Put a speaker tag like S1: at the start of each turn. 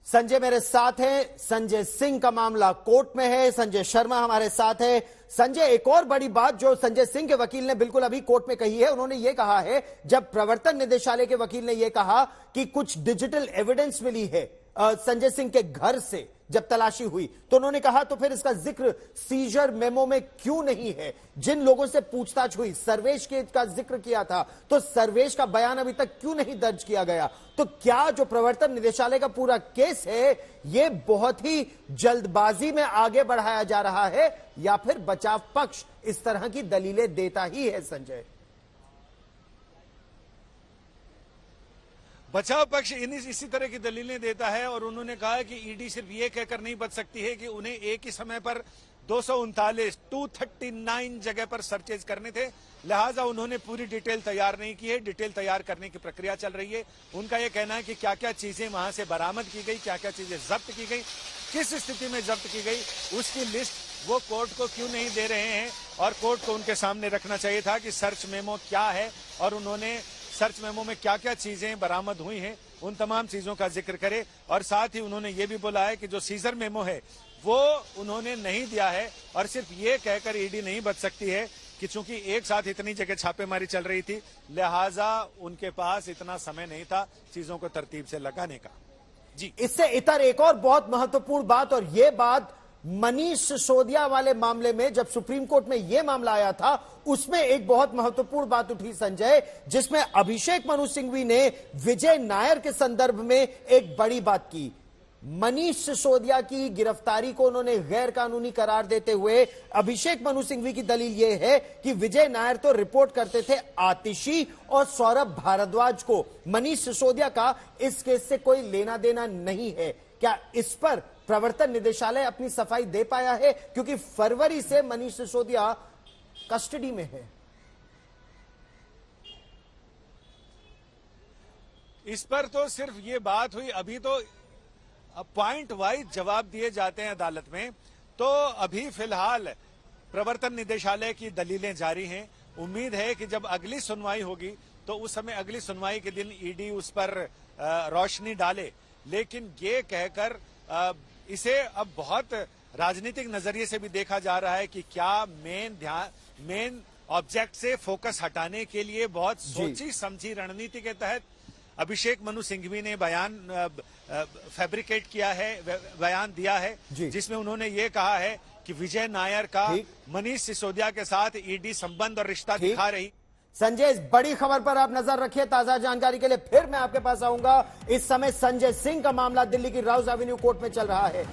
S1: संजय मेरे साथ हैं। संजय सिंह का मामला कोर्ट में है। संजय शर्मा हमारे साथ है। संजय, एक और बड़ी बात जो संजय सिंह के वकील ने बिल्कुल अभी कोर्ट में कही है, उन्होंने ये कहा है, जब प्रवर्तन निदेशालय के वकील ने यह कहा कि कुछ डिजिटल एविडेंस मिली है संजय सिंह के घर से जब तलाशी हुई, तो उन्होंने कहा तो फिर इसका जिक्र सीजर मेमो में क्यों नहीं है? जिन लोगों से पूछताछ हुई, सर्वेश के का जिक्र किया था, तो सर्वेश का बयान अभी तक क्यों नहीं दर्ज किया गया? तो क्या जो प्रवर्तन निदेशालय का पूरा केस है, यह बहुत ही जल्दबाजी में आगे बढ़ाया जा रहा है, या फिर बचाव पक्ष इस तरह की दलीलें देता ही है? संजय,
S2: बचाव पक्ष इसी तरह की दलीलें देता है और उन्होंने कहा है कि ईडी सिर्फ ये कहकर नहीं बच सकती है कि उन्हें एक ही समय पर 239 जगह पर सर्चेज करने थे, लिहाजा उन्होंने पूरी डिटेल तैयार नहीं की है। डिटेल तैयार करने की प्रक्रिया चल रही है। उनका यह कहना है कि क्या क्या चीजें वहां से बरामद की गई, क्या क्या चीजें जब्त की गई, किस स्थिति में जब्त की गई, उसकी लिस्ट वो कोर्ट को क्यों नहीं दे रहे हैं और कोर्ट को उनके सामने रखना चाहिए था कि सर्च मेमो क्या है और उन्होंने सर्च मेमो में क्या क्या चीजें बरामद हुई हैं, उन तमाम चीजों का जिक्र करे। और साथ ही उन्होंने ये भी बोला है कि जो सीजर मेमो है वो उन्होंने नहीं दिया है और सिर्फ ये कहकर ईडी नहीं बच सकती है कि चूंकि एक साथ इतनी जगह छापेमारी चल रही थी, लिहाजा उनके पास इतना समय नहीं था चीजों को तरतीब से लगाने का। जी,
S1: इससे इतर एक और बहुत महत्वपूर्ण बात, और यह बात मनीष सिसोदिया वाले मामले में जब सुप्रीम कोर्ट में यह मामला आया था, उसमें एक बहुत महत्वपूर्ण बात उठी संजय, जिसमें अभिषेक मनु सिंघवी ने विजय नायर के संदर्भ में एक बड़ी बात की। मनीष सिसोदिया की गिरफ्तारी को उन्होंने गैर कानूनी करार देते हुए अभिषेक मनु सिंघवी की दलील यह है कि विजय नायर तो रिपोर्ट करते थे आतिशी और सौरभ भारद्वाज को, मनीष सिसोदिया का इस केस से कोई लेना देना नहीं है। क्या इस पर प्रवर्तन निदेशालय अपनी सफाई दे पाया है? क्योंकि फरवरी से मनीष सिसोदिया कस्टडी में है।
S2: इस पर तो सिर्फ ये बात हुई, अभी तो पॉइंट वाइज जवाब दिए जाते हैं अदालत में। तो अभी फिलहाल प्रवर्तन निदेशालय की दलीलें जारी हैं। उम्मीद है कि जब अगली सुनवाई होगी तो उस समय अगली सुनवाई के दिन ईडी उस पर रोशनी डाले। लेकिन ये कहकर इसे अब बहुत राजनीतिक नजरिए से भी देखा जा रहा है कि क्या मेन ऑब्जेक्ट से फोकस हटाने के लिए बहुत सोची समझी रणनीति के तहत अभिषेक मनु सिंघवी ने बयान फैब्रिकेट किया है, बयान दिया है, जिसमें उन्होंने ये कहा है कि विजय नायर का मनीष सिसोदिया के साथ ईडी संबंध और रिश्ता दिखा रही।
S1: संजय, इस बड़ी खबर पर आप नजर रखिए। ताजा जानकारी के लिए फिर मैं आपके पास आऊंगा। इस समय संजय सिंह का मामला दिल्ली की राउज एवेन्यू कोर्ट में चल रहा है।